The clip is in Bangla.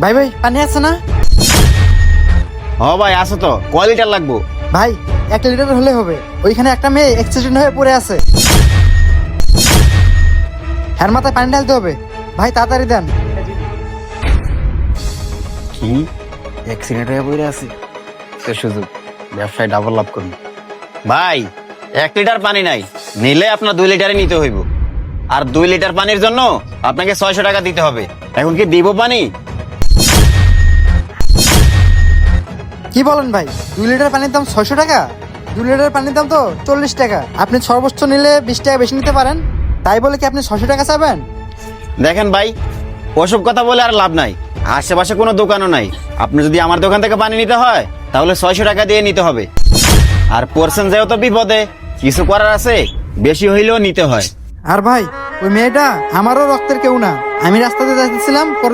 ভাই ভাই পানি আছে না? হ ভাই আসো তো, কয় লিটার লাগবো? ভাই 1 লিটার হলে হবে। ওইখানে একটা মেয়ে অ্যাক্সিডেন্ট হয়ে পড়ে আছে, হ্যার মাথায় পানি ঢালতে হবে। ভাই তাড়াতাড়ি দেন। কি অ্যাক্সিডেন্ট হয়ে পড়ে আছে? সে সুযোগ, ব্যবসায় ডাবল লাভ করুন। ভাই 1 লিটার পানি নাই, নিলে আপনার 2 লিটারে নিতে হইব। আর 2 লিটার পানির জন্য আপনাকে 600 টাকা দিতে হবে। এখন কি দিব পানি? কি বলেন ভাই, 2 লিটার পানির দাম 600 টাকা? 2 লিটার পানির দাম তো 40 টাকা। আপনি সর্বোচ্চ নিলে 20 টাকা বেশি নিতে পারেন, তাই বলে কি আপনি 600 টাকা চাবেন? দেখেন ভাই, ওসব কথা বলে আর লাভ নাই। আশেপাশে কোনো দোকানও নাই। আপনি যদি আমার দোকান থেকে পানি নিতে হয় তাহলে 600 টাকা দিয়ে নিতে হবে। আর পড়ছেন যেহেতু বিপদে, কিছু করার আছে, বেশি হইলেও নিতে হয়। আর ভাই ওই মেয়েটা আমারও রক্তের কেউ না। আমি রাস্তাতে যাচ্ছিলাম, পরে